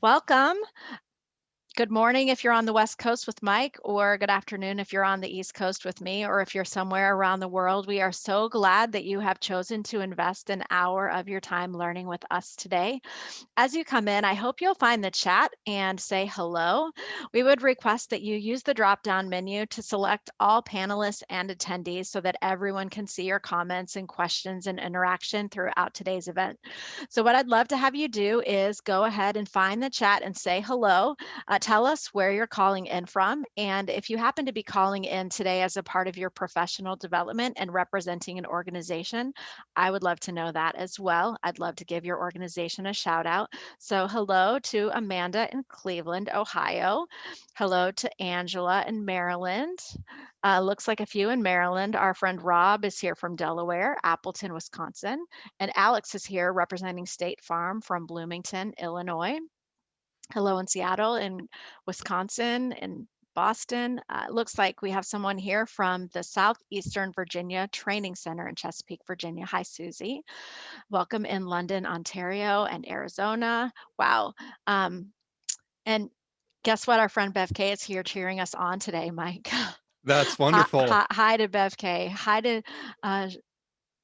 Welcome. Good morning if you're on the West Coast with Mike, or good afternoon if you're on the East Coast with me, or if you're somewhere around the world. We are so glad that you have chosen to invest an hour of your time learning with us today. As you come in, I hope you'll find the chat and say hello. We would request that you use the drop-down menu to select all panelists and attendees so that everyone can see your comments and questions and interaction throughout today's event. So what I'd love to have you do is go ahead and find the chat and say hello. Tell us where you're calling in from. And if you happen to be calling in today as a part of your professional development and representing an organization, I would love to know that as well. I'd love to give your organization a shout out. So hello to Amanda in Cleveland, Ohio. Hello to Angela in Maryland. Looks like a few in Maryland. Our friend Rob is here from Delaware, Appleton, Wisconsin. And Alex is here representing State Farm from Bloomington, Illinois. Hello in Seattle, in Wisconsin, in Boston. It looks like we have someone here from the Southeastern Virginia Training Center in Chesapeake, Virginia. Hi, Susie. Welcome in London, Ontario, and Arizona. Wow. And guess what? Our friend Bev K is here cheering us on today, Mike. That's Hi, wonderful. hi, hi to Bev K. Hi to uh,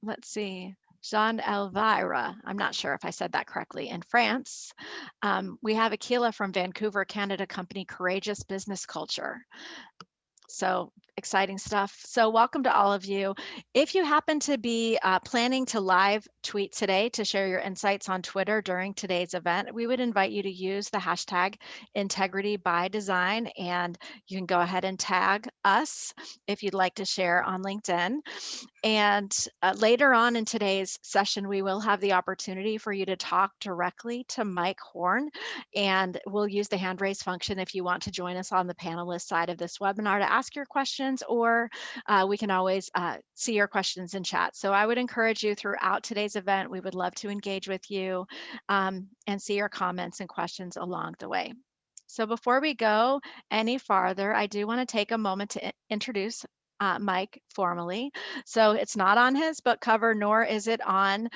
let's see, Jean Elvira. I'm not sure if I said that correctly. In France, we have Akila from Vancouver, Canada company Courageous Business Culture. So exciting stuff. So welcome to all of you. If you happen to be planning to live tweet today to share your insights on Twitter during today's event, we would invite you to use the hashtag integrity by design, and you can go ahead and tag us if you'd like to share on LinkedIn. And later on in today's session, we will have the opportunity for you to talk directly to Mike Horne, and we'll use the hand raise function if you want to join us on the panelist side of this webinar to ask your questions, or we can always see your questions in chat. So I would encourage you throughout today's event, we would love to engage with you and see your comments and questions along the way. So before we go any farther, I do want to take a moment to introduce Mike formally. So it's not on his book cover, nor is it on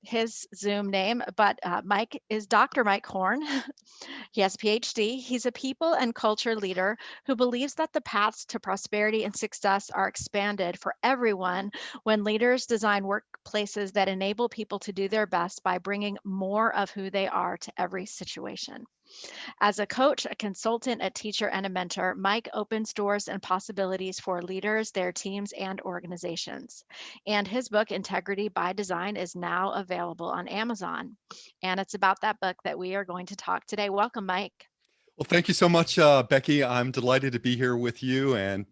his Zoom name, but Mike is Dr. Mike Horne. He has a PhD. He's a people and culture leader who believes that the paths to prosperity and success are expanded for everyone when leaders design workplaces that enable people to do their best by bringing more of who they are to every situation. As a coach, a consultant, a teacher, and a mentor, Mike opens doors and possibilities for leaders, their teams, and organizations. And his book, Integrity by Design, is now available on Amazon. And it's about that book that we are going to talk today. Welcome, Mike. Well, thank you so much, Becky. I'm delighted to be here with you and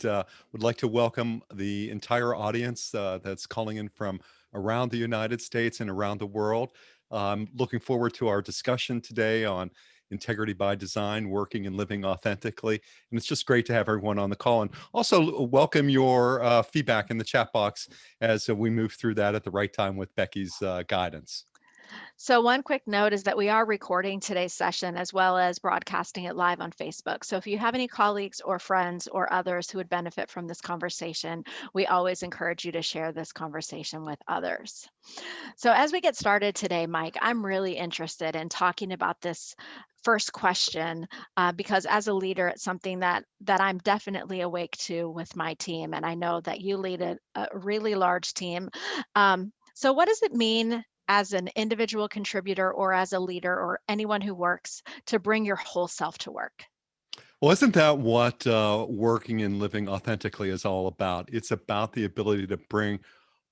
would like to welcome the entire audience that's calling in from around the United States and around the world. Looking forward to our discussion today on integrity by design, working and living authentically. And it's just great to have everyone on the call. And also welcome your feedback in the chat box as we move through that at the right time with Becky's guidance. So one quick note is that we are recording today's session as well as broadcasting it live on Facebook. So if you have any colleagues or friends or others who would benefit from this conversation, we always encourage you to share this conversation with others. So as we get started today, Mike, I'm really interested in talking about this first question because as a leader, it's something that I'm definitely awake to with my team, and I know that you lead a really large team. So what does it mean as an individual contributor or as a leader or anyone who works to bring your whole self to work? Well, isn't that what working and living authentically is all about? It's about the ability to bring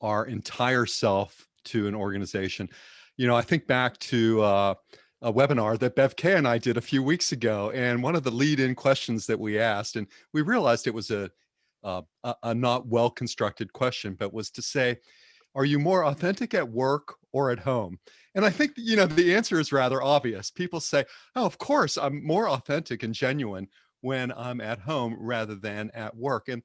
our entire self to an organization. You know, I think back to a webinar that Bev K and I did a few weeks ago, and one of the lead-in questions that we asked, and we realized it was a not well-constructed question, but was to say, are you more authentic at work or at home? And I think, you know, the answer is rather obvious. People say, oh, of course, I'm more authentic and genuine when I'm at home rather than at work. And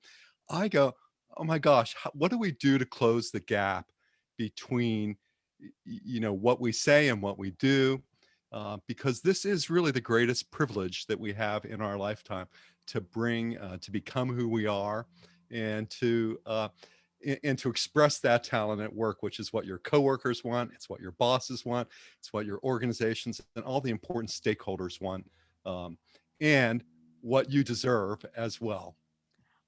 I go, oh my gosh, what do we do to close the gap between, you know, what we say and what we do? Because this is really the greatest privilege that we have in our lifetime to bring, to become who we are and to and to express that talent at work, which is what your coworkers want, it's what your bosses want, it's what your organizations and all the important stakeholders want, um, and what you deserve as well.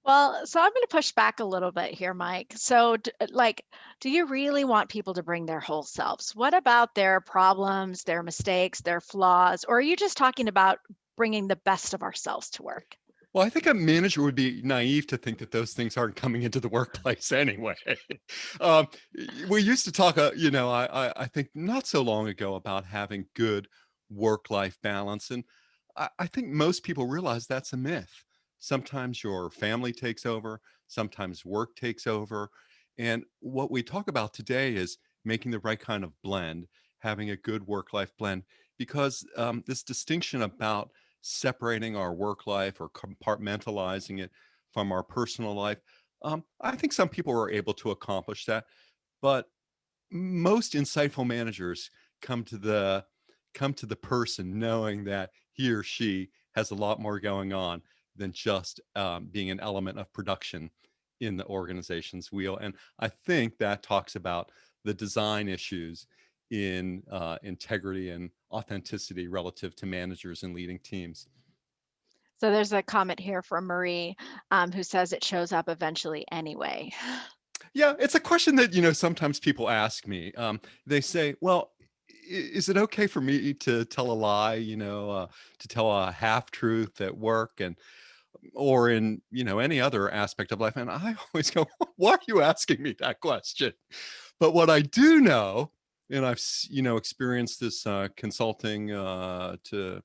Well, so I'm going to push back a little bit here, Mike. So, like, do you really want people to bring their whole selves? What about their problems, their mistakes, their flaws? Or are you just talking about bringing the best of ourselves to work? Well, I think a manager would be naive to think that those things aren't coming into the workplace anyway. um, we used to talk, I think not so long ago about having good work-life balance, and I think most people realize that's a myth. Sometimes your family takes over, sometimes work takes over, and what we talk about today is making the right kind of blend, having a good work-life blend, because this distinction about separating our work life or compartmentalizing it from our personal life. I think some people are able to accomplish that, but most insightful managers come to the person knowing that he or she has a lot more going on than just being an element of production in the organization's wheel. And I think that talks about the design issues in integrity and authenticity relative to managers and leading teams. So there's a comment here from Marie, who says it shows up eventually anyway. Yeah, it's a question that, sometimes people ask me. They say, well, is it okay for me to tell a lie, to tell a half truth at work and or in, any other aspect of life? And I always go, why are you asking me that question? But what I do know, and I've, experienced this consulting to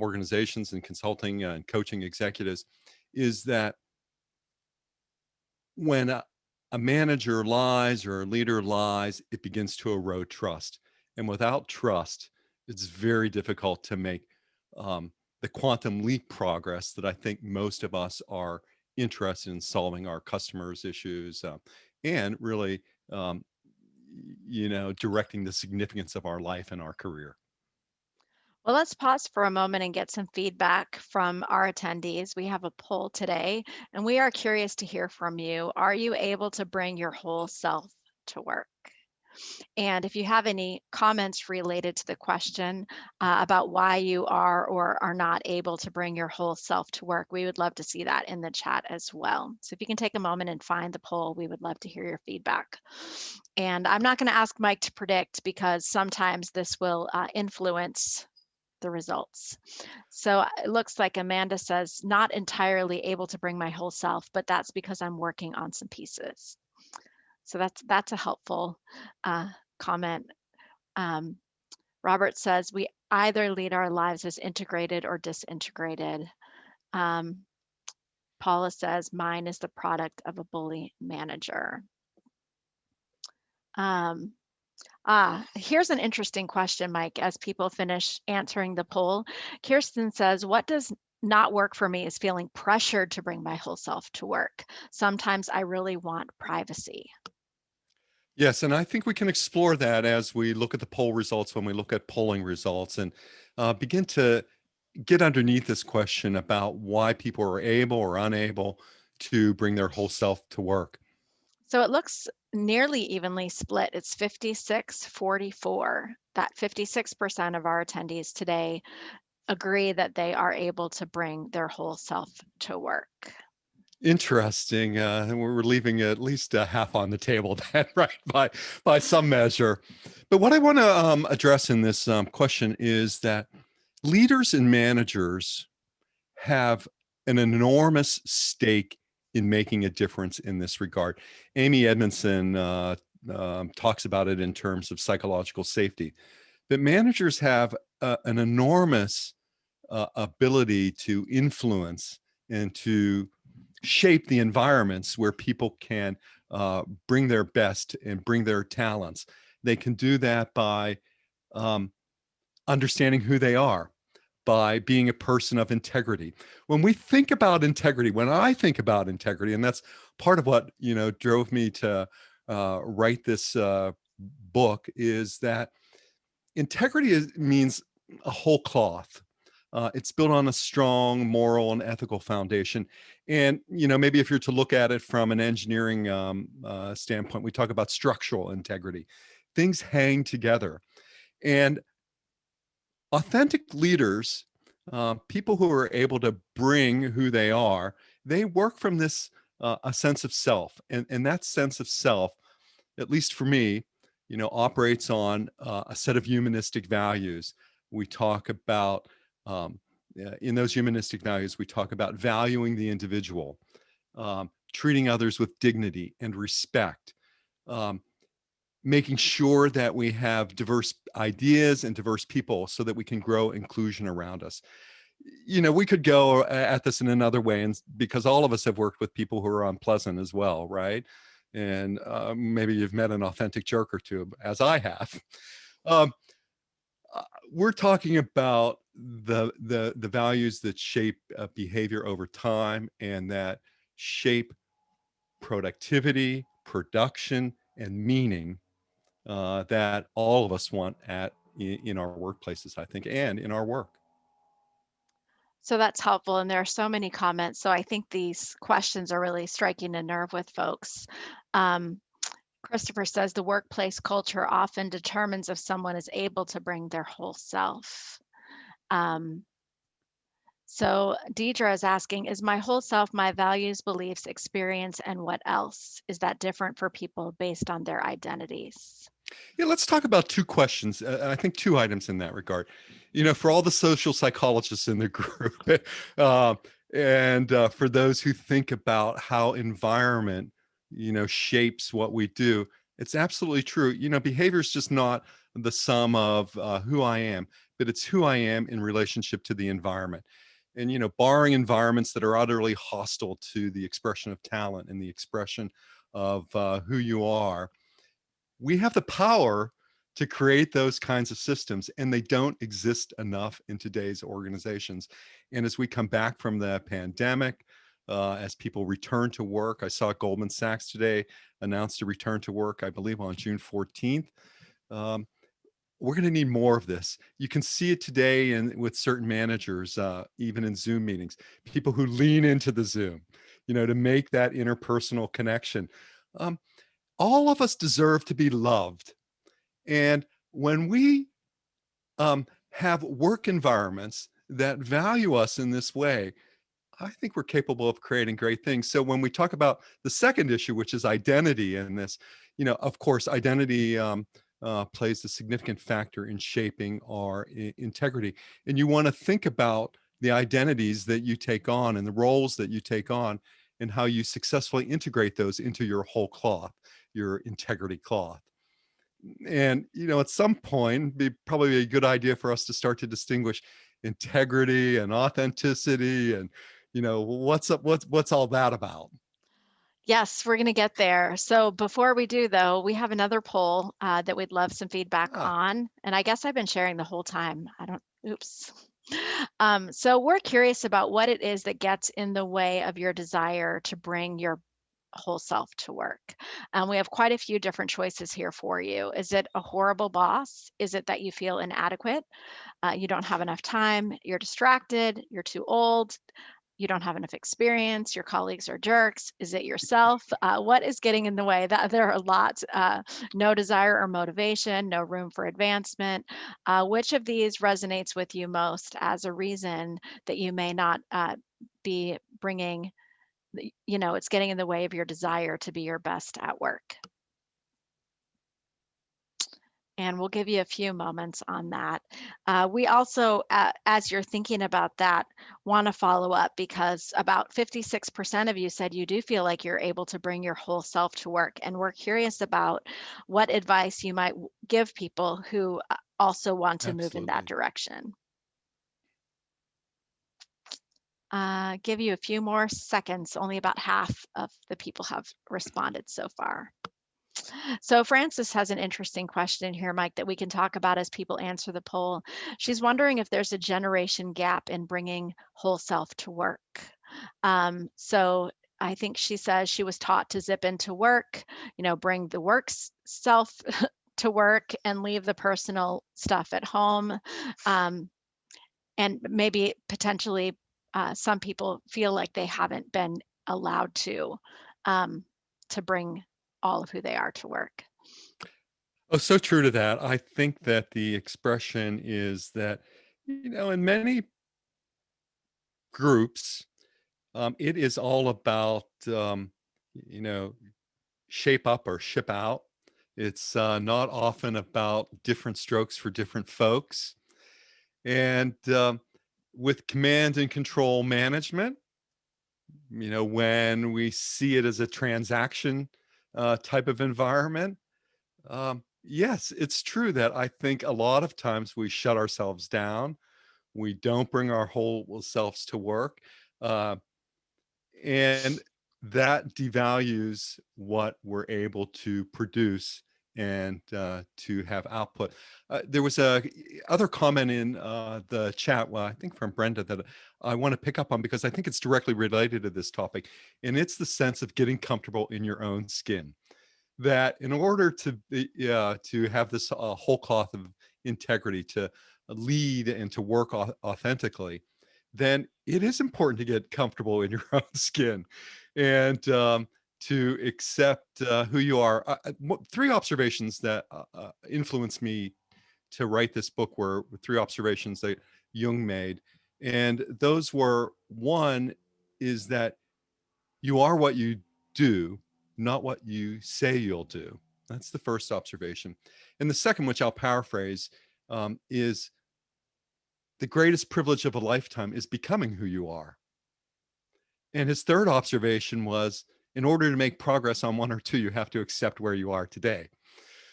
organizations and consulting and coaching executives, is that when a manager lies or a leader lies, it begins to erode trust. And without trust, it's very difficult to make um, the quantum leap progress that I think most of us are interested in solving our customers' issues and really, um, directing the significance of our life and our career. Well, let's pause for a moment and get some feedback from our attendees. We have a poll today, and we are curious to hear from you. Are you able to bring your whole self to work? And if you have any comments related to the question about why you are or are not able to bring your whole self to work, we would love to see that in the chat as well. So if you can take a moment and find the poll, we would love to hear your feedback. And I'm not going to ask Mike to predict because sometimes this will influence the results. So it looks like Amanda says, not entirely able to bring my whole self, but that's because I'm working on some pieces. So that's a helpful comment. Um, Robert says, we either lead our lives as integrated or disintegrated. Um, Paula says, mine is the product of a bully manager. Here's an interesting question, Mike, as people finish answering the poll. Kirsten says, what does not work for me is feeling pressured to bring my whole self to work. Sometimes I really want privacy. Yes, and I think we can explore that as we look at the poll results, when we look at polling results, and begin to get underneath this question about why people are able or unable to bring their whole self to work. So it looks nearly evenly split. It's 56-44. That 56% of our attendees today agree that they are able to bring their whole self to work. Interesting. And we're leaving at least a half on the table then, right? By some measure. But what I want to address in this question is that leaders and managers have an enormous stake in making a difference in this regard. Amy Edmondson talks about it in terms of psychological safety. But managers have an enormous ability to influence and to shape the environments where people can bring their best and bring their talents. They can do that by um, understanding who they are, by being a person of integrity. When we think about integrity, when I think about integrity, and that's part of what drove me to write this book, is that integrity means a whole cloth. It's built on a strong moral and ethical foundation. And, maybe if you're to look at it from an engineering standpoint, we talk about structural integrity. Things hang together. And authentic leaders, people who are able to bring who they are, they work from this a sense of self, and that sense of self, at least for me, operates on a set of humanistic values. We talk about in those humanistic values, we talk about valuing the individual, treating others with dignity and respect. Um, Making sure that we have diverse ideas and diverse people so that we can grow inclusion around us. We could go at this in another way, and because all of us have worked with people who are unpleasant as well, right? And maybe you've met an authentic jerk or two, as I have. Um, we're talking about the values that shape behavior over time and that shape productivity, production, and meaning that all of us want in our workplaces, I think, and in our work. So that's helpful. And there are so many comments. So I think these questions are really striking a nerve with folks. Um, Christopher says the workplace culture often determines if someone is able to bring their whole self. Um, so Deidre is asking, is my whole self my values, beliefs, experience, and what else? Is that different for people based on their identities? Yeah, let's talk about two questions. I think two items in that regard. For all the social psychologists in the group, uh, and for those who think about how environment, shapes what we do, it's absolutely true. Behavior is just not the sum of who I am, but it's who I am in relationship to the environment. And barring environments that are utterly hostile to the expression of talent and the expression of who you are, we have the power to create those kinds of systems, and they don't exist enough in today's organizations. And as we come back from the pandemic, as people return to work, I saw Goldman Sachs today announced a return to work, I believe on June 14th. Um, we're going to need more of this. You can see it today with certain managers, even in Zoom meetings, people who lean into the Zoom, to make that interpersonal connection. Um, all of us deserve to be loved. And when we have work environments that value us in this way, I think we're capable of creating great things. So when we talk about the second issue, which is identity in this, of course, identity plays a significant factor in shaping our integrity. And you want to think about the identities that you take on and the roles that you take on and how you successfully integrate those into your whole cloth, your integrity cloth. And at some point, it'd be probably a good idea for us to start to distinguish integrity and authenticity, and what's up, what's all that about? Yes, we're going to get there. So before we do, though, we have another poll that we'd love some feedback Ah, on. And I guess I've been sharing the whole time. I don't, oops. So we're curious about what it is that gets in the way of your desire to bring your whole self to work. We have quite a few different choices here for you. Is it a horrible boss? Is it that you feel inadequate? You don't have enough time? You're distracted? You're too old? You don't have enough experience, your colleagues are jerks, is it yourself? What is getting in the way? That there are lots. No desire or motivation, no room for advancement. Which of these resonates with you most as a reason that you may not be bringing, it's getting in the way of your desire to be your best at work? And we'll give you a few moments on that. We also, as you're thinking about that, want to follow up because about 56% of you said you do feel like you're able to bring your whole self to work. And we're curious about what advice you might give people who also want to move in that absolutely. direction. Give you a few more seconds. Only about half of the people have responded so far. So Frances has an interesting question here, Mike, that we can talk about as people answer the poll. She's wondering if there's a generation gap in bringing whole self to work. So I think she says she was taught to zip into work, bring the work self to work and leave the personal stuff at home. Um, and maybe potentially some people feel like they haven't been allowed um, to bring all of who they are to work. Oh, so true to that. I think that the expression is that, in many groups, it is all about, you know, shape up or ship out. It's not often about different strokes for different folks. And with command and control management, when we see it as a transaction type of environment, yes, it's true that I think a lot of times we shut ourselves down. We don't bring our whole selves to work. Uh, and that devalues what we're able to produce and to have output. There was a other comment in the chat, well, I think from Brenda, that I want to pick up on because I think it's directly related to this topic, and it's the sense of getting comfortable in your own skin. That in order to have this whole cloth of integrity, to lead and to work authentically, then it is important to get comfortable in your own skin and to accept who you are. Three observations that influenced me to write this book were three observations that Jung made. And those were: one is that you are what you do, not what you say you'll do. That's the first observation. And the second, which I'll paraphrase, is the greatest privilege of a lifetime is becoming who you are. And his third observation was, in order to make progress on one or two, you have to accept where you are today.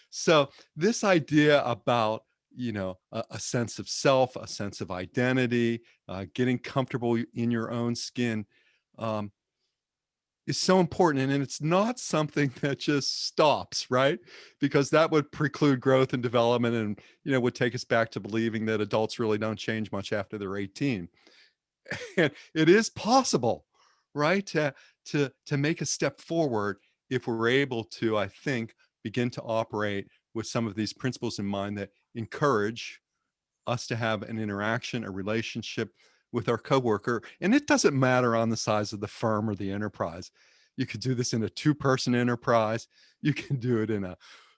So this idea about, a sense of self, a sense of identity, getting comfortable in your own skin, um, is so important. And it's not something that just stops, right? Because that would preclude growth and development and, would take us back to believing that adults really don't change much after they're 18. And it is possible, right? To make a step forward if we're able to, I think, begin to operate with some of these principles in mind that encourage us to have an interaction, a relationship with our coworker. And it doesn't matter on the size of the firm or the enterprise. You could do this in a two-person enterprise. You can do it in a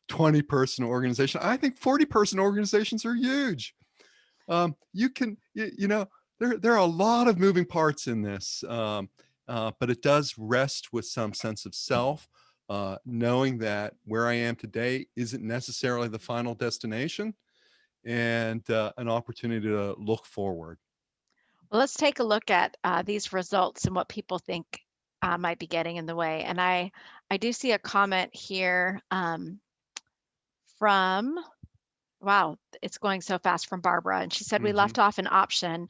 20-person organization. I think 40-person organizations are huge. You can, there are a lot of moving parts in this, but it does rest with some sense of self, knowing that where I am today isn't necessarily the final destination, and an opportunity to look forward. Well, let's take a look at these results and what people think might be getting in the way. And I do see a comment here from, wow, it's going so fast, from Barbara. And she said, we Mhm. left off an option.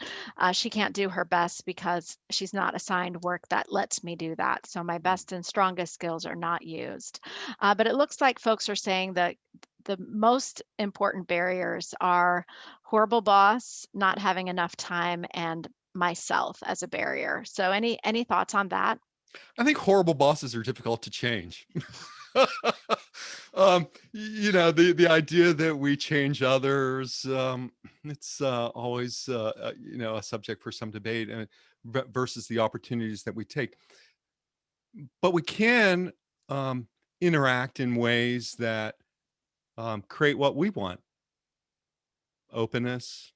She can't do her best because she's not assigned work that lets me do that. So my best and strongest skills are not used. But it looks like folks are saying that the most important barriers are horrible boss, not having enough time, and myself as a barrier. So any thoughts on that? I think horrible bosses are difficult to change. The idea that we change others, it's always a subject for some debate, and versus the opportunities that we take. But we can um, interact in ways that create what we want: openness,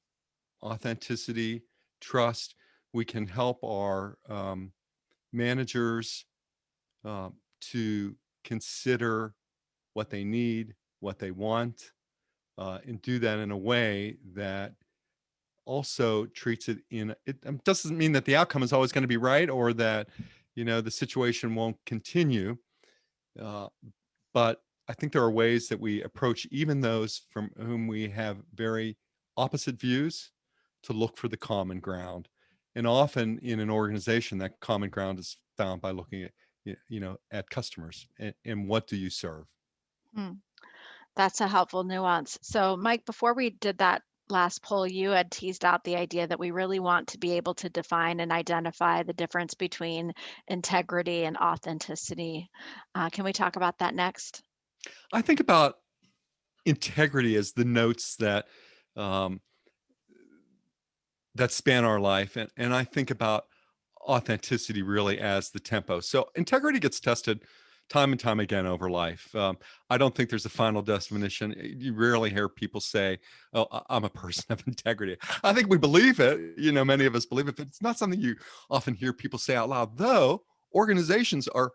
authenticity, trust. We can help our managers to consider what they need, what they want, and do that in a way that also treats it in it. Doesn't mean that the outcome is always going to be right, or that the situation won't continue, uh, but I think there are ways that we approach even those from whom we have very opposite views, to look for the common ground. And often in an organization, that common ground is found by looking at at customers, and what do you serve. Hmm. That's a helpful nuance. So, Mike, before we did that last poll, you had teased out the idea that we really want to be able to define and identify the difference between integrity and authenticity. Can we talk about that next? I think about integrity as the notes that um, that span our life. And I think about authenticity really as the tempo. So integrity gets tested time and time again over life. I don't think there's a final definition. You rarely hear people say, "Oh, I'm a person of integrity." I think we believe it. You know, many of us believe it, but it's not something you often hear people say out loud. Though organizations are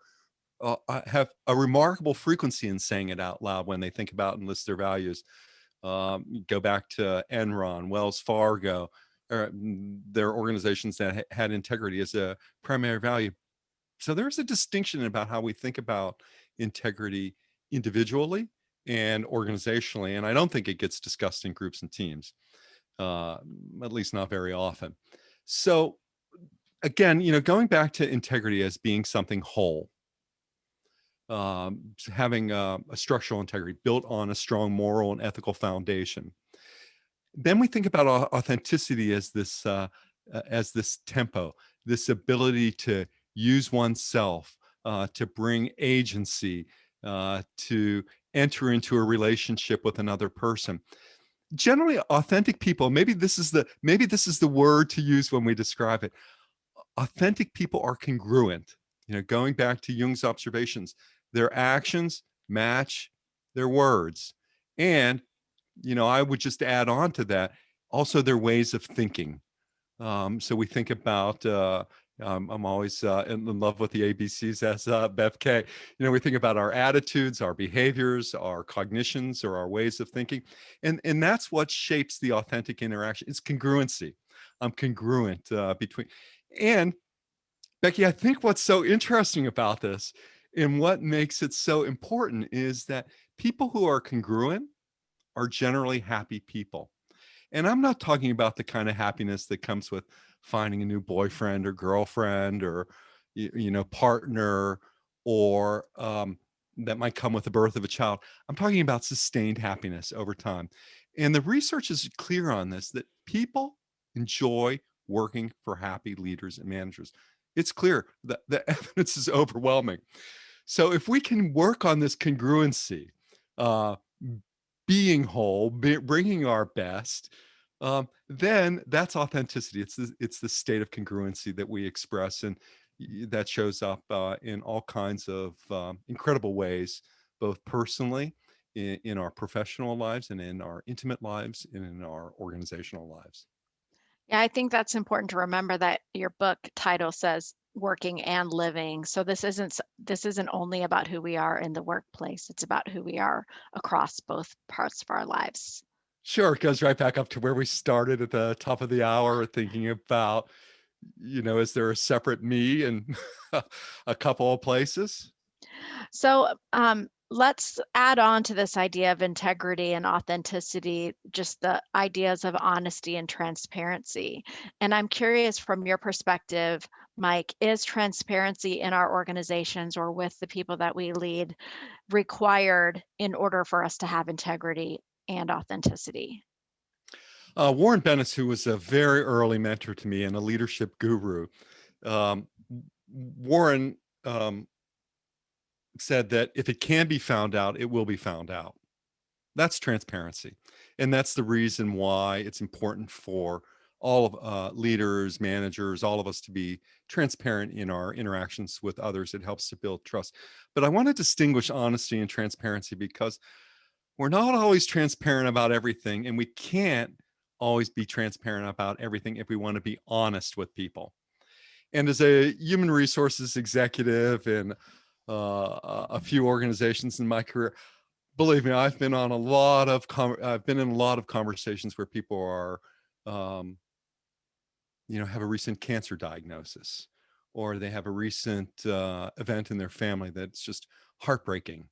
have a remarkable frequency in saying it out loud when they think about and list their values. Go back to Enron, Wells Fargo, their organizations that had integrity as a primary value. So there's a distinction about how we think about integrity individually and organizationally. And I don't think it gets discussed in groups and teams, uh, at least not very often. So again, going back to integrity as being something whole, having a structural integrity built on a strong moral and ethical foundation. Then we think about authenticity as this tempo, this ability to use oneself, to bring agency, to enter into a relationship with another person. Generally, authentic people. Maybe this is the word to use when we describe it. Authentic people are congruent. Going back to Jung's observations, their actions match their words, and I would just add on to that also their ways of thinking. So we think about, I'm always in love with the ABCs as Bev K. We think about our attitudes, our behaviors, our cognitions, or our ways of thinking. And that's what shapes the authentic interaction. It's congruency. I'm congruent between. And Becky, I think what's so interesting about this and what makes it so important is that people who are congruent are generally happy people. And I'm not talking about the kind of happiness that comes with finding a new boyfriend or girlfriend or partner, or that might come with the birth of a child. I'm talking about sustained happiness over time. And the research is clear on this, that people enjoy working for happy leaders and managers. It's clear that the evidence is overwhelming. So if we can work on this congruency, uh, being whole, bringing our best, then that's authenticity. It's the state of congruency that we express, and that shows up in all kinds of incredible ways, both personally, in our professional lives, and in our intimate lives, and in our organizational lives. Yeah, I think that's important to remember that your book title says working and living. So this isn't only about who we are in the workplace. It's about who we are across both parts of our lives. Sure, it goes right back up to where we started at the top of the hour, thinking about, is there a separate me in a couple of places? So let's add on to this idea of integrity and authenticity, just the ideas of honesty and transparency. And I'm curious from your perspective, Mike, is transparency in our organizations or with the people that we lead required in order for us to have integrity and authenticity? Warren Bennis, who was a very early mentor to me and a leadership guru, um, Warren said that if it can be found out, it will be found out. That's transparency. And that's the reason why it's important for all of leaders, managers, all of us to be transparent in our interactions with others. It helps to build trust. But I want to distinguish honesty and transparency because we're not always transparent about everything, and we can't always be transparent about everything if we want to be honest with people. And as a human resources executive in a few organizations in my career, believe me, I've been in a lot of conversations where people are, um, have a recent cancer diagnosis, or they have a recent event in their family that's just heartbreaking.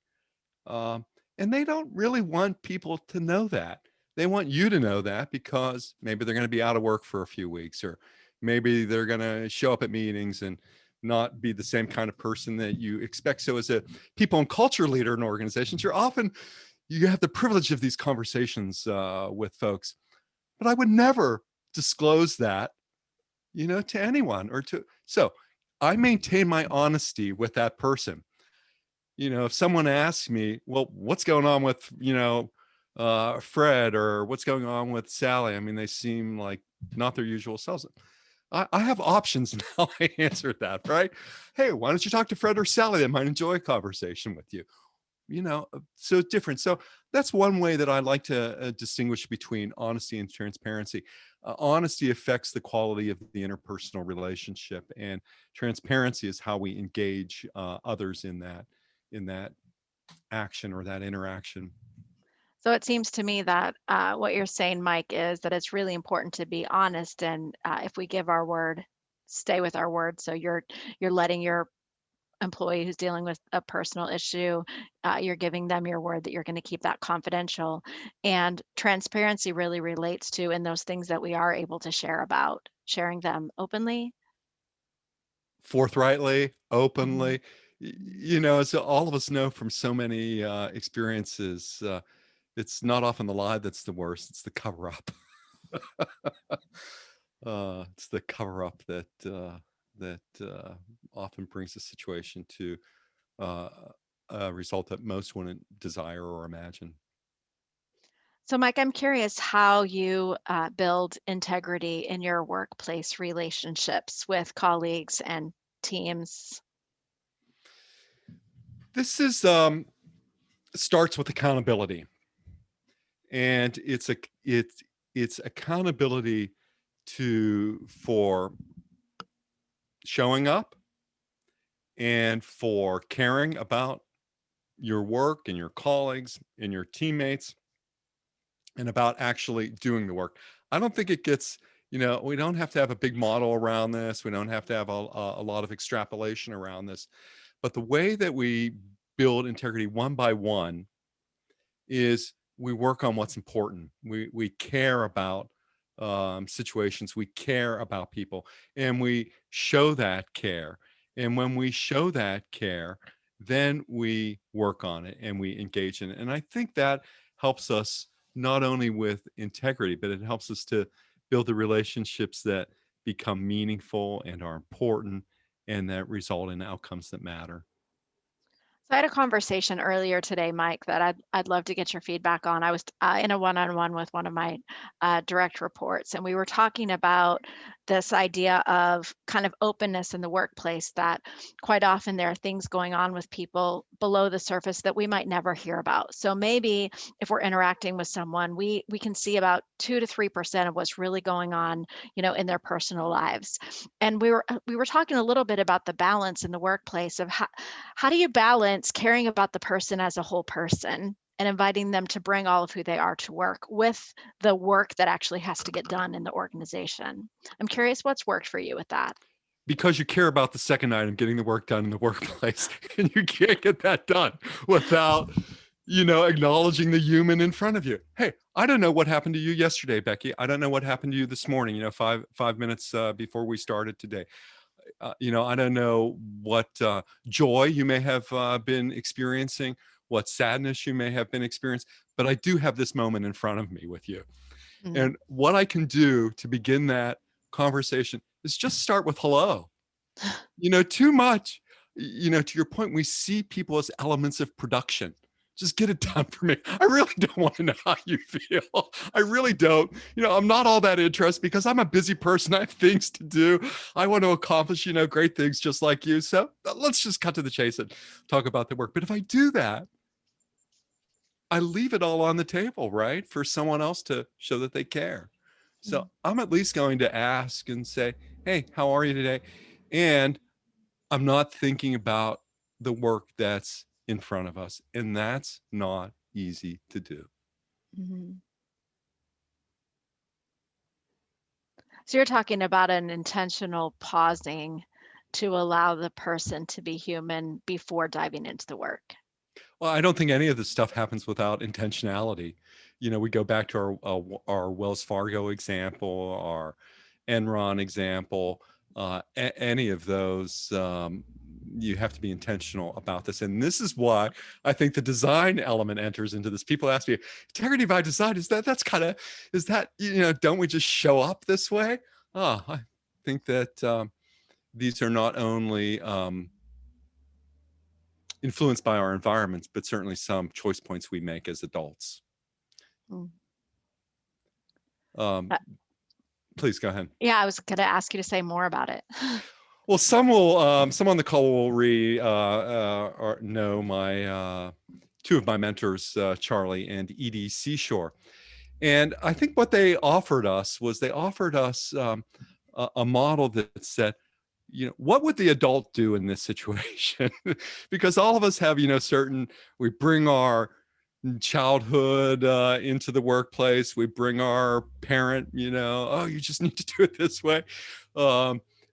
Um, and they don't really want people to know that. They want you to know that because maybe they're going to be out of work for a few weeks, or maybe they're going to show up at meetings and not be the same kind of person that you expect. So as a people and culture leader in organizations, you have the privilege of these conversations with folks. But I would never disclose that, to anyone so I maintain my honesty with that person. If someone asks me, well, what's going on with, Fred, or what's going on with Sally? I mean, they seem like not their usual selves. I have options in how I answer that, right? Hey, why don't you talk to Fred or Sally? They might enjoy a conversation with you. So it's different. So that's one way that I like to distinguish between honesty and transparency. Honesty affects the quality of the interpersonal relationship, and transparency is how we engage others in that action or that interaction. So it seems to me that what you're saying, Mike, is that it's really important to be honest, and if we give our word, stay with our word. So you're letting your employee who's dealing with a personal issue, you're giving them your word that you're going to keep that confidential. And transparency really relates to in those things that we are able to share about, sharing them openly. Forthrightly, Mhm. openly. As all of us know from so many experiences, it's not often the lie that's the worst, it's the cover up. It's the cover up that often brings the situation to uh, a result that most wouldn't desire or imagine. So, Mike, I'm curious how you build integrity in your workplace relationships with colleagues and teams. This is starts with accountability, and it's accountability for showing up and for caring about your work and your colleagues and your teammates and about actually doing the work. I don't think it gets, we don't have to have a big model around this. We don't have to have a lot of extrapolation around this. But the way that we build integrity one by one is we work on what's important. We care about situations. We care about people, and we show that care. And when we show that care, then we work on it and we engage in it. And I think that helps us not only with integrity, but it helps us to build the relationships that become meaningful and are important and that result in outcomes that matter. So I had a conversation earlier today, Mike, that I'd love to get your feedback on. I was in a one-on-one with one of my direct reports, and we were talking about this idea of kind of openness in the workplace. That quite often there are things going on with people below the surface that we might never hear about. So maybe if we're interacting with someone, we can see about 2 to 3% of what's really going on, in their personal lives. And we were talking a little bit about the balance in the workplace of how do you balance caring about the person as a whole person and inviting them to bring all of who they are to work with the work that actually has to get done in the organization? I'm curious what's worked for you with that. Because you care about the second item, getting the work done in the workplace, and you can't get that done without acknowledging the human in front of you. Hey, I don't know what happened to you yesterday, Becky. I don't know what happened to you this morning, 5 minutes before we started today. I don't know what joy you may have been experiencing, what sadness you may have been experiencing, but I do have this moment in front of me with you. Mm. And what I can do to begin that conversation is just start with hello. Too much, to your point, we see people as elements of production. Just get it done for me. I really don't want to know how you feel. I really don't. I'm not all that interested because I'm a busy person. I have things to do. I want to accomplish, great things just like you. So let's just cut to the chase and talk about the work. But if I do that, I leave it all on the table, right? For someone else to show that they care. So Mm. I'm at least going to ask and say, hey, how are you today? And I'm not thinking about the work that's in front of us. And that's not easy to do. Mhm. So you're talking about an intentional pausing to allow the person to be human before diving into the work. Well, I don't think any of this stuff happens without intentionality. We go back to our Wells Fargo example, our Enron example, any of those. You have to be intentional about this, and this is why I think the design element enters into this. People ask me, integrity by design, is that don't we just show up this way? I think that these are not only influenced by our environments, but certainly some choice points we make as adults. Mm. Um, Please go ahead. Yeah, I was going to ask you to say more about it. Well, some on the call will or know my two of my mentors, Charlie and Edie Seashore. And I think what they offered us was they offered us a model that said, what would the adult do in this situation? Because all of us have, we bring our childhood into the workplace. We bring our parent, oh, you just need to do it this way.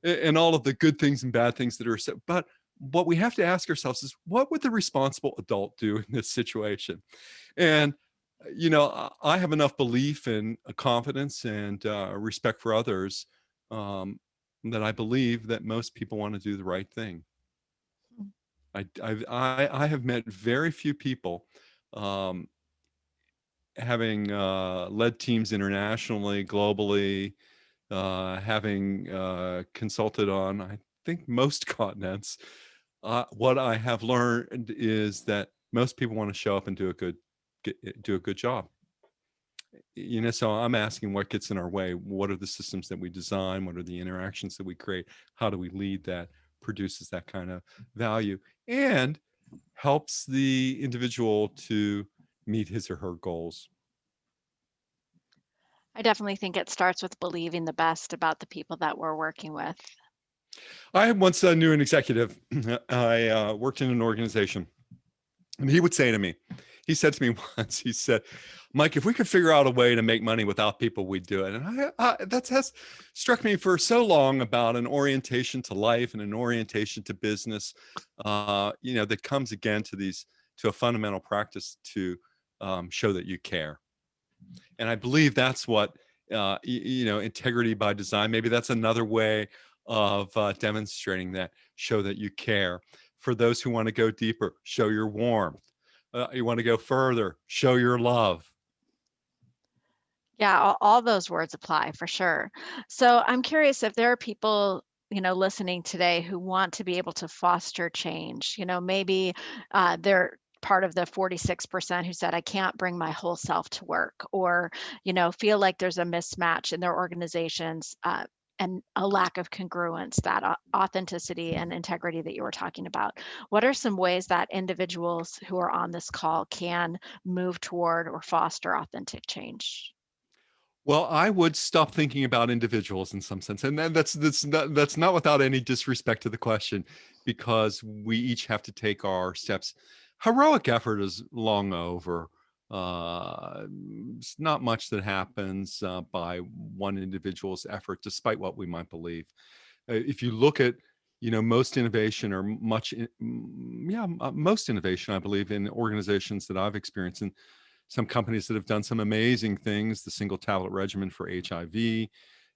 And all of the good things and bad things that are said. But what we have to ask ourselves is, what would the responsible adult do in this situation? And I have enough belief and confidence and respect for others that I believe that most people want to do the right thing. I have met very few people, um, having led teams internationally, globally, having consulted on, I think, most continents. What I have learned is that most people want to show up and do a good job. So I'm asking, what gets in our way? What are the systems that we design? What are the interactions that we create? How do we lead that produces that kind of value and helps the individual to meet his or her goals? I definitely think it starts with believing the best about the people that we're working with. I once knew an executive. I worked in an organization, and he would say to me, he said to me once, he said, Mike, if we could figure out a way to make money without people, we'd do it. And that has struck me for so long about an orientation to life and an orientation to business, that comes again to a fundamental practice to show that you care. And I believe that's what, integrity by design, maybe that's another way of demonstrating that, show that you care. For those who want to go deeper, show your warmth. You want to go further, show your love. Yeah, all those words apply for sure. So I'm curious if there are people, listening today who want to be able to foster change. Maybe they're part of the 46% who said, I can't bring my whole self to work, or, feel like there's a mismatch in their organizations. And a lack of congruence, that authenticity and integrity that you were talking about. What are some ways that individuals who are on this call can move toward or foster authentic change? Well, I would stop thinking about individuals in some sense, and then that's not without any disrespect to the question, because we each have to take our steps. Heroic effort is long over. It's not much that happens by one individual's effort, despite what we might believe. If you look at, most innovation or most innovation, I believe, in organizations that I've experienced, and some companies that have done some amazing things, the single tablet regimen for HIV,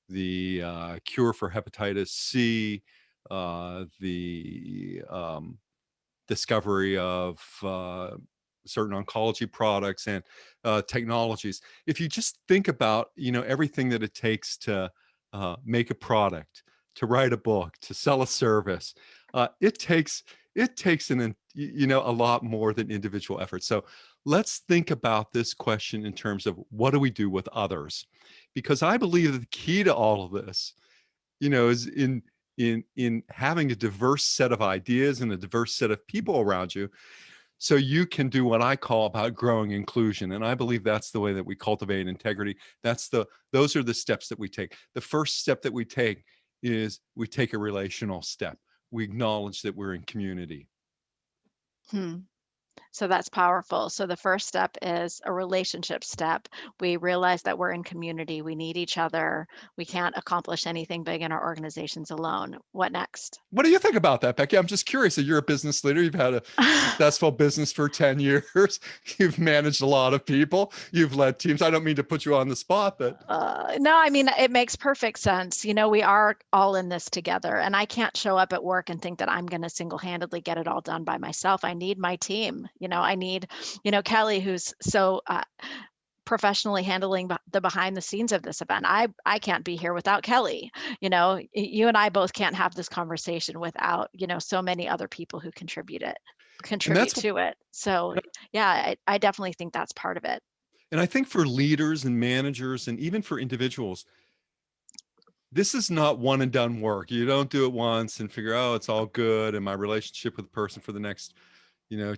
the cure for hepatitis C, the discovery of certain oncology products and technologies. If you just think about, everything that it takes to make a product, to write a book, to sell a service, it takes a lot more than individual effort. So let's think about this question in terms of, what do we do with others? Because I believe that the key to all of this, is in having a diverse set of ideas and a diverse set of people around you, so you can do what I call about growing inclusion. And I believe that's the way that we cultivate integrity. Those are the steps that we take. The first step that we take is we take a relational step. We acknowledge that we're in community. Hmm. So that's powerful. So the first step is a relationship step. We realize that we're in community. We need each other. We can't accomplish anything big in our organizations alone. What next? What do you think about that, Becky? I'm just curious. You're a business leader. You've had a successful business for 10 years. You've managed a lot of people. You've led teams. I don't mean to put you on the spot, but No, I mean, it makes perfect sense. We are all in this together, and I can't show up at work and think that I'm going to single-handedly get it all done by myself. I need my team. I need, Kelly, who's so professionally handling the behind the scenes of this event. I can't be here without Kelly. You and I both can't have this conversation without, so many other people who contribute to it. So yeah, I definitely think that's part of it. and I think for leaders and managers and even for individuals, this is not one and done work. You don't do it once and figure, oh, it's all good. And my relationship with the person for the next,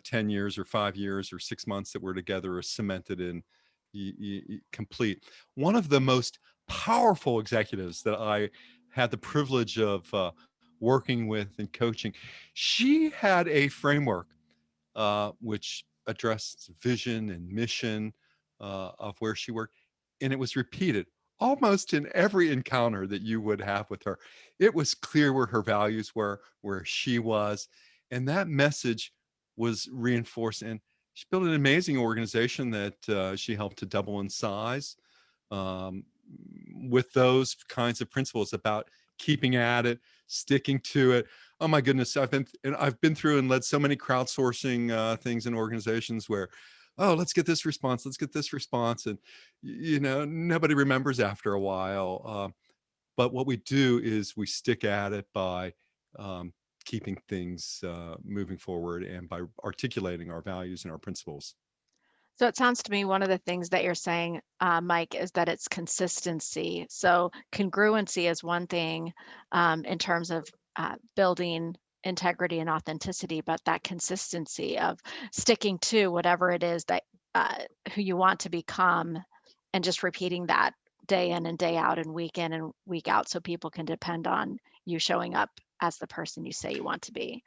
10 years or 5 years or 6 months that we're together is cemented and complete. One of the most powerful executives that I had the privilege of working with and coaching, she had a framework which addressed vision and mission of where she worked. And it was repeated almost in every encounter that you would have with her. It was clear where her values were, where she was. And that message was reinforced. And she built an amazing organization that she helped to double in size um, with those kinds of principles about keeping at it, sticking to it. Oh my goodness, I've been through and led so many crowdsourcing things in organizations where, oh, let's get this response, and nobody remembers after a while. But what we do is we stick at it by um, keeping things moving forward and by articulating our values and our principles. So it sounds to me one of the things that you're saying, Mike, is that it's consistency. So congruency is one thing in terms of building integrity and authenticity, but that consistency of sticking to whatever it is that who you want to become and just repeating that day in and day out and week in and week out so people can depend on you showing up as the person you say you want to be.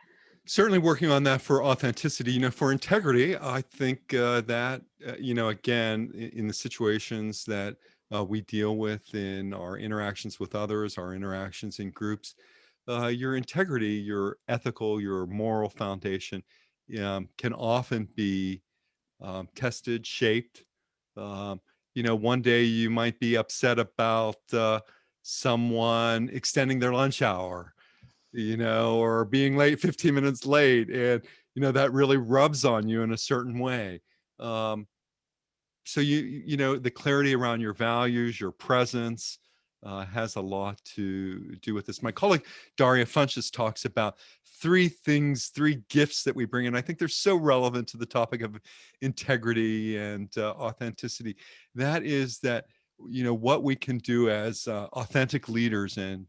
Certainly working on that for authenticity. For integrity, I think that again, in the situations that we deal with in our interactions with others, our interactions in groups, your integrity, your ethical, your moral foundation can often be tested, shaped. um, one day you might be upset about someone extending their lunch hour, or being late 15 minutes late. And, that really rubs on you in a certain way. Um, so the clarity around your values, your presence has a lot to do with this. My colleague Daria Funches talks about three gifts that we bring in. I think they're so relevant to the topic of integrity and authenticity. That is that what we can do as authentic leaders and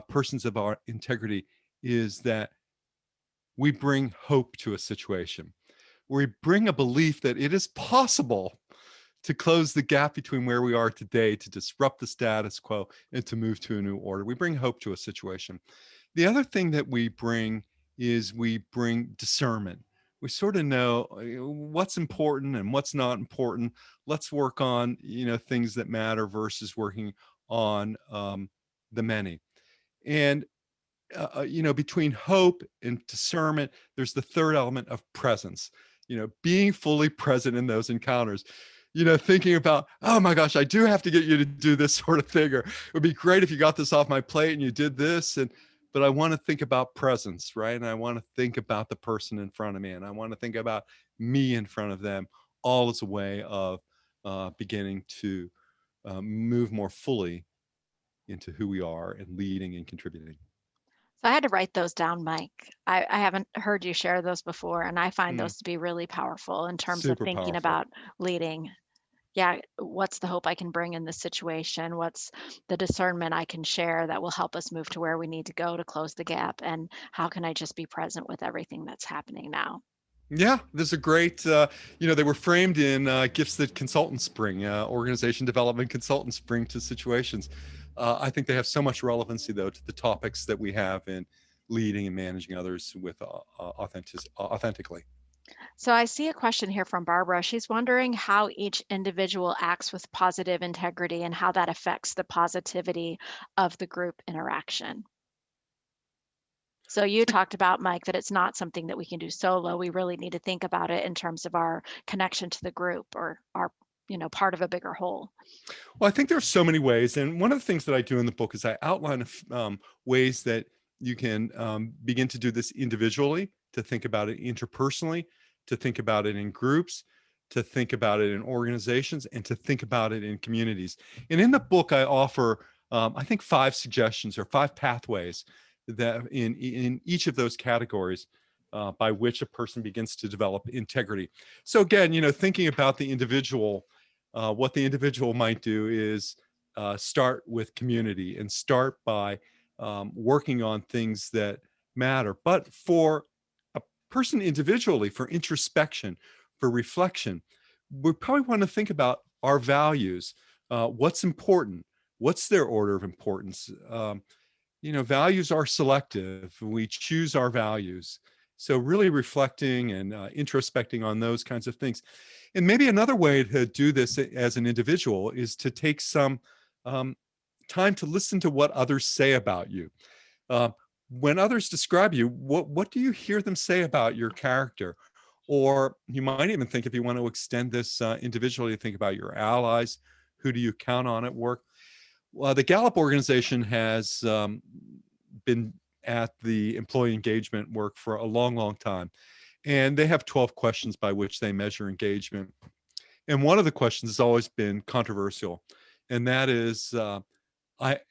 persons of our integrity is that we bring hope to a situation. We bring a belief that it is possible to close the gap between where we are today, to disrupt the status quo, and to move to a new order. We bring hope to a situation. The other thing that we bring is we bring discernment. We sort of know what's important and what's not important. Let's work on things that matter versus working on the many. And between hope and discernment, there's the third element of presence, being fully present in those encounters, thinking about, oh my gosh, I do have to get you to do this sort of thing, or it would be great if you got this off my plate and you did this. But I want to think about presence, right? And I want to think about the person in front of me, and I want to think about me in front of them, all as a way of beginning to move more fully into who we are and leading and contributing. So I had to write those down, Mike. I haven't heard you share those before, and I find Mm, those to be really powerful in terms of super thinking powerful. about leading. Yeah, what's the hope I can bring in this situation? What's the discernment I can share that will help us move to where we need to go to close the gap? And how can I just be present with everything that's happening now? Yeah, there's a great, they were framed in gifts that consultants bring, organization development consultants bring to situations. I think they have so much relevancy, though, to the topics that we have in leading and managing others with authentically. So I see a question here from Barbara. She's wondering how each individual acts with positive integrity and how that affects the positivity of the group interaction. So you talked about, Mike, that it's not something that we can do solo. We really need to think about it in terms of our connection to the group or our, part of a bigger whole. Well, I think there are so many ways. And one of the things that I do in the book is I outline ways that you can begin to do this individually, to think about it interpersonally, to think about it in groups, to think about it in organizations, and to think about it in communities. And in the book, I offer, I think, 5 suggestions or 5 pathways that in each of those categories by which a person begins to develop integrity. So again, thinking about the individual, what the individual might do is start with community and start by working on things that matter. But for a person individually, for introspection, for reflection, we probably want to think about our values. What's important? What's their order of importance? Values are selective. We choose our values. So really reflecting and introspecting on those kinds of things. And maybe another way to do this as an individual is to take some um, time to listen to what others say about you. Uh, when others describe you, what do you hear them say about your character? Or you might even think, if you want to extend this individually, think about your allies. Who do you count on at work? Well, the Gallup organization has been at the employee engagement work for a long, long time. And they have 12 questions by which they measure engagement. And one of the questions has always been controversial. And that is,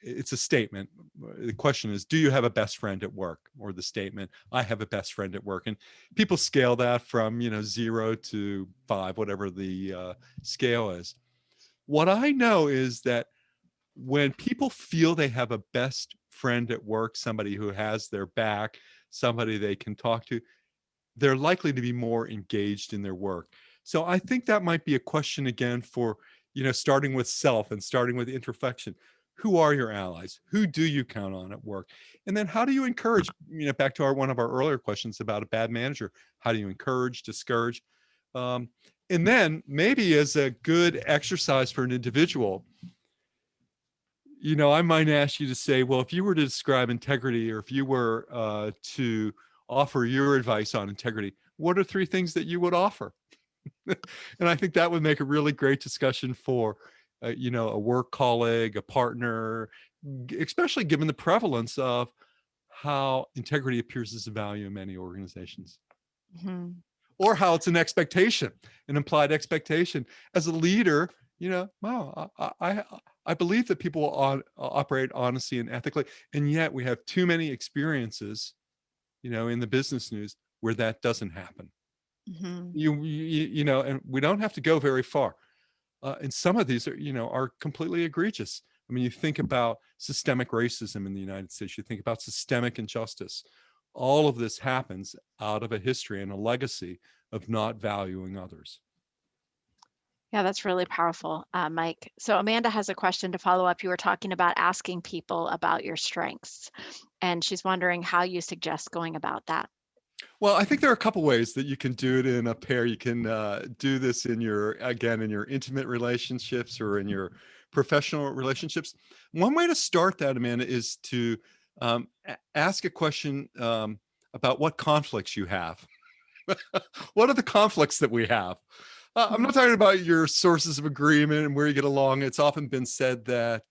it's a statement. The question is, do you have a best friend at work? Or the statement, I have a best friend at work. And people scale that from, 0 to 5, whatever the scale is. What I know is that when people feel they have a best friend at work, somebody who has their back, somebody they can talk to, they're likely to be more engaged in their work. So I think that might be a question again for, starting with self and starting with introspection. Who are your allies? Who do you count on at work? And then how do you encourage, back to one of our earlier questions about a bad manager, how do you encourage, discourage? Um, and then maybe as a good exercise for an individual, I might ask you to say, well, if you were to describe integrity, or if you were to offer your advice on integrity, what are 3 things that you would offer? And I think that would make a really great discussion for, a work colleague, a partner, especially given the prevalence of how integrity appears as a value in many organizations, Mhm. or how it's an expectation, an implied expectation. As a leader, wow, I believe that people operate honestly and ethically, and yet we have too many experiences, in the business news where that doesn't happen. Mhm. And we don't have to go very far. And some of these are completely egregious. I mean, you think about systemic racism in the United States, you think about systemic injustice. All of this happens out of a history and a legacy of not valuing others. Yeah, that's really powerful, Mike. So Amanda has a question to follow up. You were talking about asking people about your strengths, and she's wondering how you suggest going about that. Well, I think there are a couple ways that you can do it in a pair. You can do this in your intimate relationships or in your professional relationships. One way to start that, Amanda, is to ask a question about what conflicts you have. What are the conflicts that we have? I'm Mhm. not talking about your sources of agreement and where you get along. It's often been said that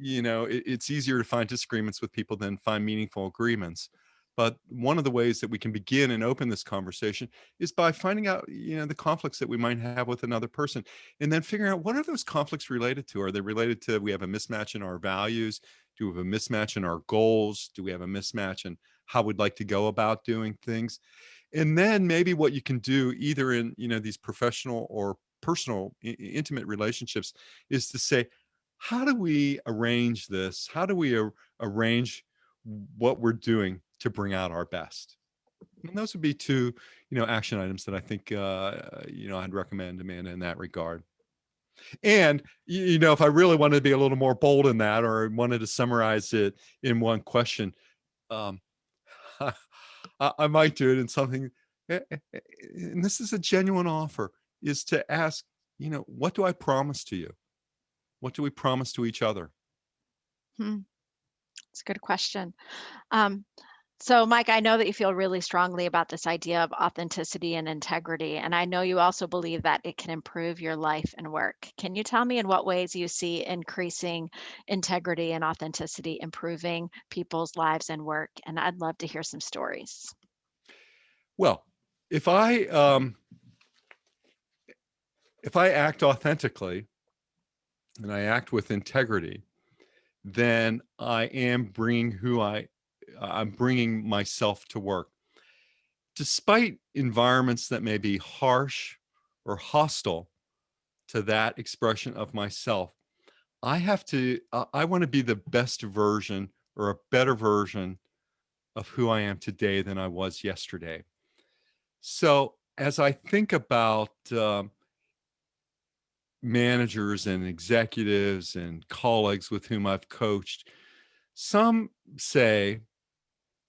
it's easier to find disagreements with people than find meaningful agreements. But one of the ways that we can begin and open this conversation is by finding out, the conflicts that we might have with another person, and then figuring out, what are those conflicts related to? Are they related to, we have a mismatch in our values? Do we have a mismatch in our goals? Do we have a mismatch in how we'd like to go about doing things? And then maybe what you can do, either in, these professional or personal intimate relationships, is to say, how do we arrange this? How do we arrange what we're doing to bring out our best? And those would be 2, action items that I think, I'd recommend, Amanda, in that regard. And, if I really wanted to be a little more bold in that, or wanted to summarize it in one question, um, I might do it in something, and this is a genuine offer, is to ask, what do I promise to you? What do we promise to each other? Hmm, It's a good question. Um, so, Mike, I know that you feel really strongly about this idea of authenticity and integrity, and I know you also believe that it can improve your life and work. Can you tell me in what ways you see increasing integrity and authenticity improving people's lives and work? And I'd love to hear some stories. Well, if I act authentically and I act with integrity, then I'm bringing myself to work. Despite environments that may be harsh or hostile to that expression of myself, I want to be the best version or a better version of who I am today than I was yesterday. So as I think about managers and executives and colleagues with whom I've coached, some say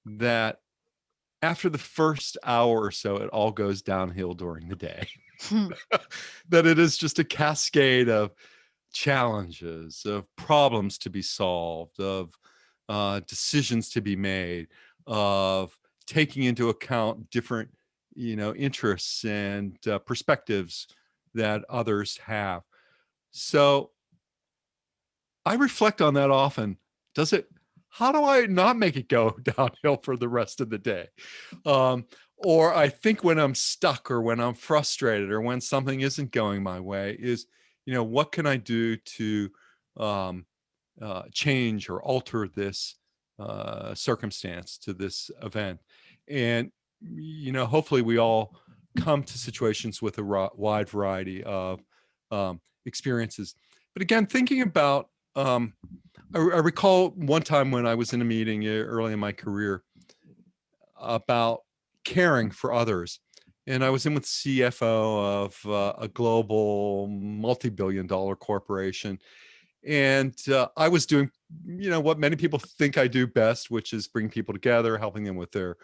that after the first hour or so, it all goes downhill during the day. That it is just a cascade of challenges, of problems to be solved, of decisions to be made, of taking into account different, interests and perspectives that others have. So I reflect on that often. Does it? How do I not make it go downhill for the rest of the day? Um, or I think when I'm stuck or when I'm frustrated or when something isn't going my way is, what can I do to um, change or alter this circumstance, to this event? And, hopefully we all come to situations with a wide variety of experiences. But again, thinking about, I recall one time when I was in a meeting early in my career about caring for others. And I was in with CFO of a global multi-billion dollar corporation. And I was doing, what many people think I do best, which is bring people together, helping them with their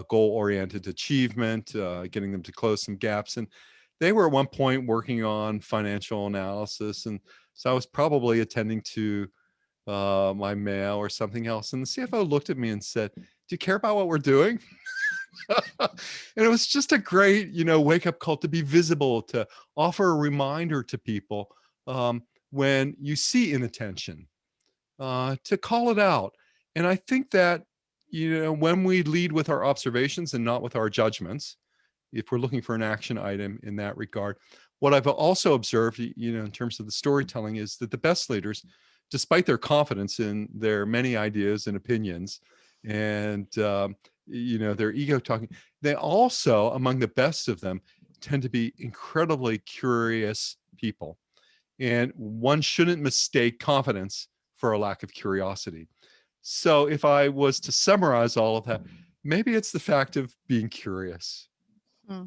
goal-oriented achievement, getting them to close some gaps. And they were at one point working on financial analysis. And so I was probably attending to my mail or something else. And the CFO looked at me and said, "Do you care about what we're doing?" And it was just a great, wake up call to be visible, to offer a reminder to people when you see inattention, to call it out. And I think that, when we lead with our observations and not with our judgments, if we're looking for an action item in that regard, what I've also observed, in terms of the storytelling, is that the best leaders, despite their confidence in their many ideas and opinions and their ego talking, they also, among the best of them, tend to be incredibly curious people. And one shouldn't mistake confidence for a lack of curiosity. So if I was to summarize all of that, maybe it's the fact of being curious. Hmm.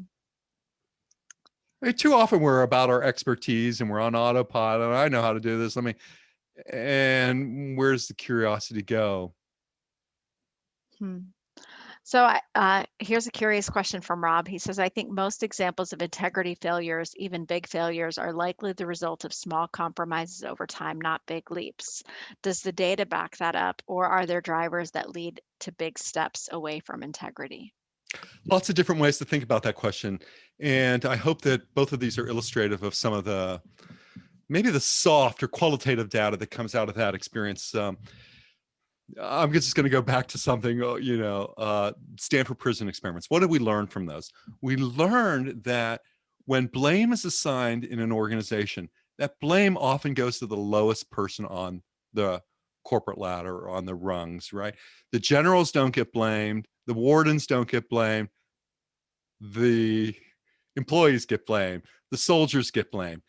Too often we're about our expertise and we're on autopilot. I know how to do this. And where's the curiosity go? Hmm. So here's a curious question from Rob. He says, I think most examples of integrity failures, even big failures, are likely the result of small compromises over time, not big leaps. Does the data back that up, or are there drivers that lead to big steps away from integrity? Lots of different ways to think about that question. And I hope that both of these are illustrative of some of the, maybe the soft or qualitative data that comes out of that experience. I'm just going to go back to something, Stanford prison experiments. What did we learn from those? We learned that when blame is assigned in an organization, that blame often goes to the lowest person on the corporate ladder or on the rungs, right? The generals don't get blamed. The wardens don't get blamed. The employees get blamed. The soldiers get blamed.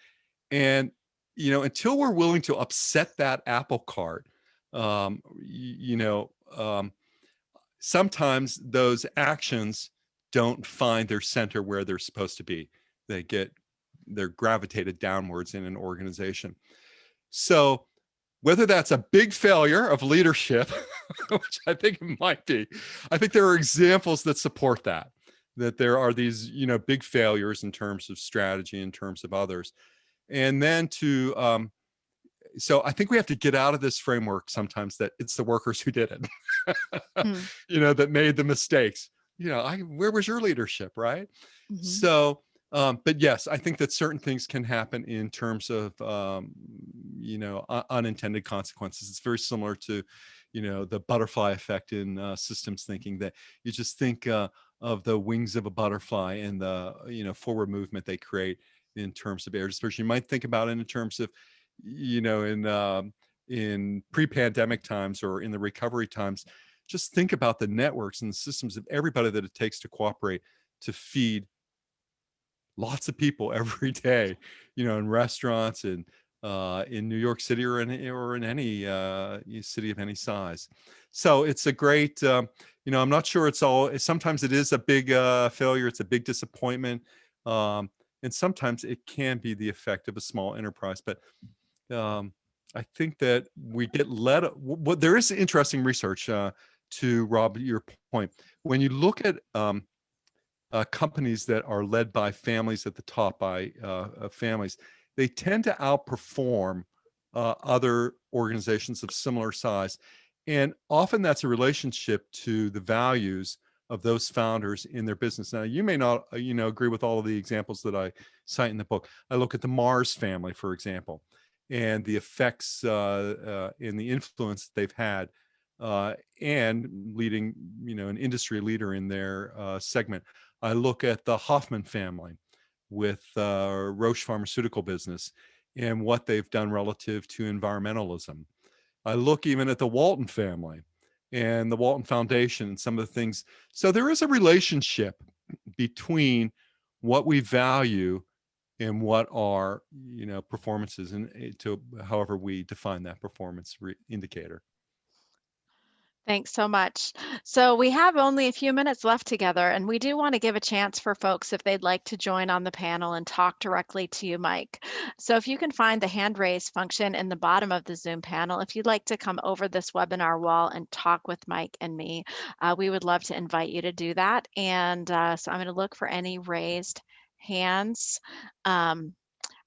And, until we're willing to upset that apple cart, sometimes those actions don't find their center where they're supposed to be. They're gravitated downwards in an organization. So whether that's a big failure of leadership, which I think it might be, I think there are examples that support that there are these, big failures in terms of strategy, in terms of others. And then so I think we have to get out of this framework sometimes that it's the workers who did it, Hmm. that made the mistakes. Where was your leadership, right? Hmm. So, but yes, I think that certain things can happen in terms of, unintended consequences. It's very similar to, the butterfly effect in systems thinking, that you just think of the wings of a butterfly and the, forward movement they create in terms of air dispersion. You might think about it in terms of, in pre-pandemic times or in the recovery times, just think about the networks and the systems of everybody that it takes to cooperate to feed lots of people every day, in restaurants and in New York City or in any city of any size. So it's a great, I'm not sure it's all, sometimes it is a big failure, it's a big disappointment. And sometimes it can be the effect of a small enterprise. But I think that we get led, what there is interesting research to Rob, your point. When you look at companies that are led by families at the top, by families, they tend to outperform other organizations of similar size. And often that's a relationship to the values of those founders in their business. Now, you may not, agree with all of the examples that I cite in the book. I look at the Mars family, for example, and the effects and the influence that they've had, and leading, an industry leader in their segment. I look at the Hoffman family with Roche Pharmaceutical business and what they've done relative to environmentalism. I look even at the Walton family and the Walton Foundation and some of the things. So there is a relationship between what we value and what are, performances, and to however we define that performance indicator. Thanks so much. So we have only a few minutes left together, and we do want to give a chance for folks if they'd like to join on the panel and talk directly to you, Mike. So if you can find the hand raise function in the bottom of the Zoom panel, if you'd like to come over this webinar wall and talk with Mike and me, we would love to invite you to do that. And so I'm going to look for any raised hands.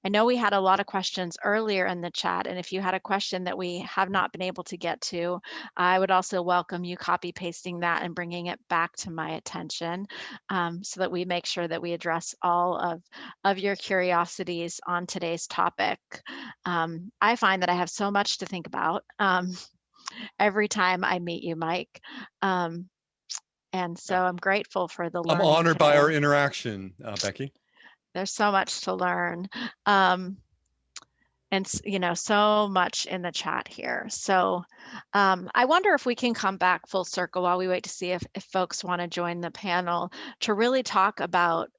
I know we had a lot of questions earlier in the chat, and if you had a question that we have not been able to get to, I would also welcome you copy pasting that and bringing it back to my attention, so that we make sure that we address all of your curiosities on today's topic. I find that I have so much to think about every time I meet you, Mike. And so I'm grateful for the I'm learning honored by our today. interaction, Becky. There's so much to learn. And so much in the chat here. So I wonder if we can come back full circle while we wait to see if folks want to join the panel to really talk about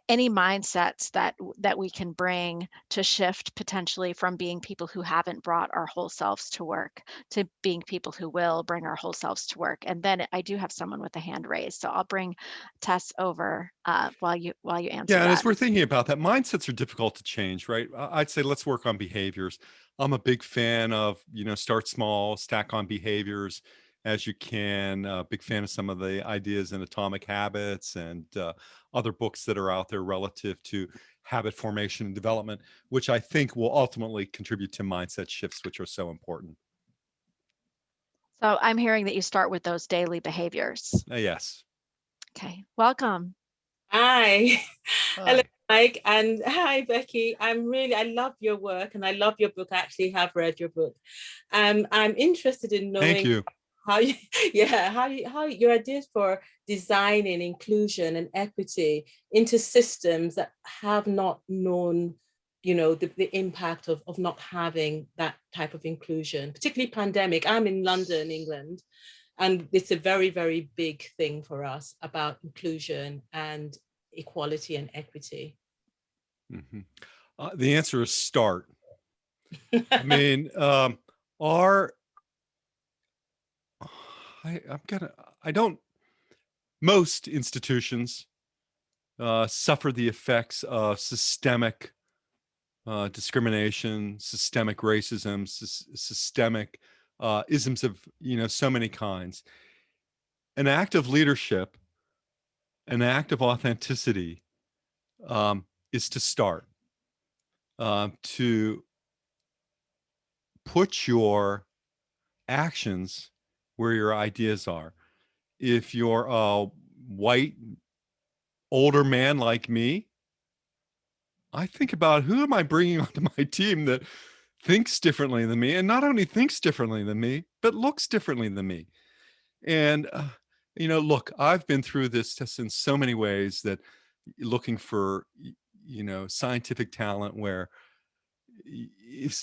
any mindsets that we can bring to shift potentially from being people who haven't brought our whole selves to work to being people who will bring our whole selves to work. And then I do have someone with a hand raised, so I'll bring Tess over while you answer Yeah, and as that. we're thinking about that, mindsets are difficult to change, right? I'd say let's work on behaviors. I'm a big fan of, start small, stack on behaviors as you can. Big fan of some of the ideas in Atomic Habits and other books that are out there relative to habit formation and development, which I think will ultimately contribute to mindset shifts, which are so important. So I'm hearing that you start with those daily behaviors. Yes. Okay, welcome. Hi. Hello, Hi. Mike, and hi, Becky. I love your work and I love your book. I actually have read your book. I'm interested in Thank knowing you. how you, yeah, how your ideas for designing inclusion and equity into systems that have not known, the impact of not having that type of inclusion, particularly pandemic. I'm in London, England, and it's a very, very big thing for us about inclusion and equality and equity. Mm-hmm. The answer is start. I mean, our most institutions suffer the effects of systemic discrimination, systemic racism, systemic isms of, so many kinds. An act of leadership, an act of authenticity is to start, to put your actions where your ideas are. If you're a white older man like me, I think about who am I bringing onto my team that thinks differently than me, and not only thinks differently than me, but looks differently than me. And look, I've been through this test in so many ways, that looking for scientific talent where,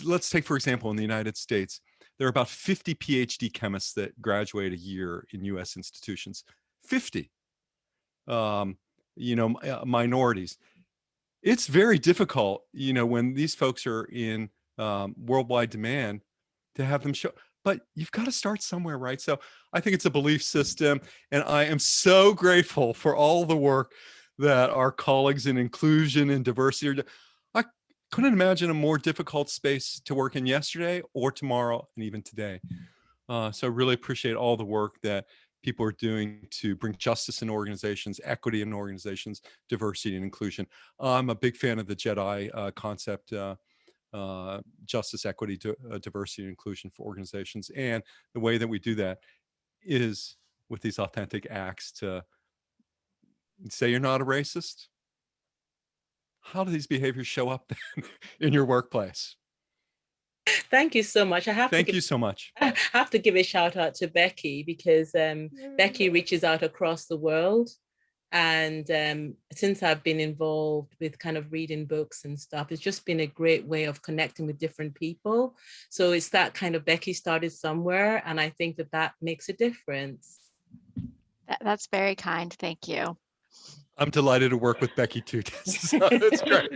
let's take, for example, in the United States, there are about 50 PhD chemists that graduate a year in US institutions. 50. Minorities. It's very difficult, when these folks are in worldwide demand, to have them show. But you've got to start somewhere, right? So I think it's a belief system, and I am so grateful for all the work that our colleagues in inclusion and diversity are doing. I couldn't imagine a more difficult space to work in yesterday or tomorrow and even today. So I really appreciate all the work that people are doing to bring justice in organizations, equity in organizations, diversity and inclusion. I'm a big fan of the JEDI concept, justice, equity, diversity, and inclusion for organizations. And the way that we do that is with these authentic acts to say you're not a racist. How do these behaviors show up then in your workplace? Thank you so much. Thank you so much. I have to give a shout out to Becky, because Becky reaches out across the world. And since I've been involved with kind of reading books and stuff, it's just been a great way of connecting with different people. So it's that kind of, Becky started somewhere, and I think that makes a difference. That's very kind. Thank you. I'm delighted to work with Becky too. That's great.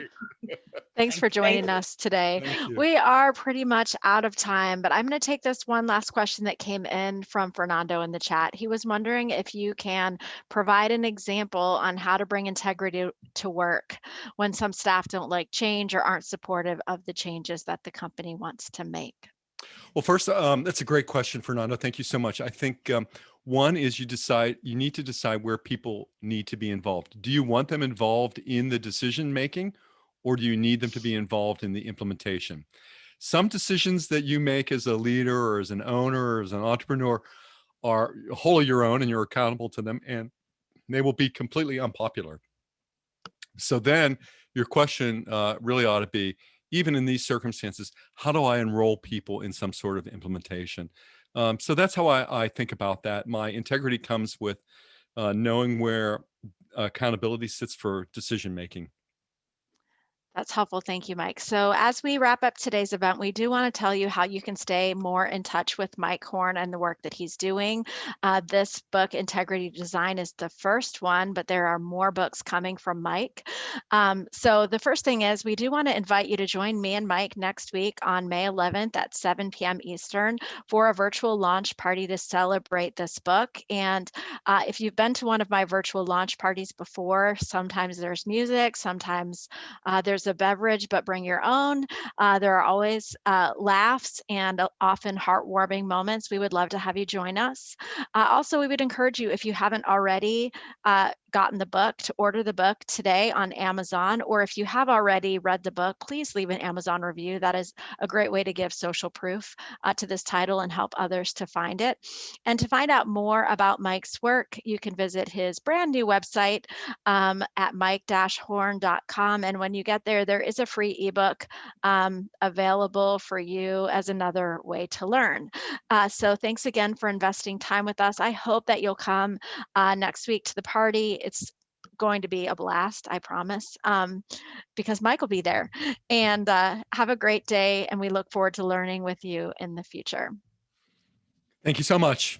Thanks for joining us today. We are pretty much out of time, but I'm going to take this one last question that came in from Fernando in the chat. He was wondering if you can provide an example on how to bring integrity to work when some staff don't like change or aren't supportive of the changes that the company wants to make. Well, first, that's a great question, Fernando. Thank you so much. I think one is you need to decide where people need to be involved. Do you want them involved in the decision making, or do you need them to be involved in the implementation? Some decisions that you make as a leader or as an owner or as an entrepreneur are wholly your own and you're accountable to them, and they will be completely unpopular. So then your question really ought to be, even in these circumstances, how do I enroll people in some sort of implementation? So that's how I think about that. My integrity comes with knowing where accountability sits for decision making. That's helpful. Thank you, Mike. So as we wrap up today's event, we do want to tell you how you can stay more in touch with Mike Horne and the work that he's doing. This book, Integrity Design, is the first one, but there are more books coming from Mike. So the first thing is we do want to invite you to join me and Mike next week on May 11th at 7 p.m. Eastern for a virtual launch party to celebrate this book. And if you've been to one of my virtual launch parties before, sometimes there's music, sometimes there's a beverage, but bring your own. There are always laughs and often heartwarming moments. We would love to have you join us. Also, we would encourage you, if you haven't already gotten the book, to order the book today on Amazon, or if you have already read the book, please leave an Amazon review. That is a great way to give social proof to this title and help others to find it. And to find out more about Mike's work, you can visit his brand new website at mike-horne.com. And when you get there is a free ebook available for you as another way to learn. So thanks again for investing time with us. I hope that you'll come next week to the party. It's going to be a blast, I promise, because Mike will be there. And have a great day, and we look forward to learning with you in the future. Thank you so much.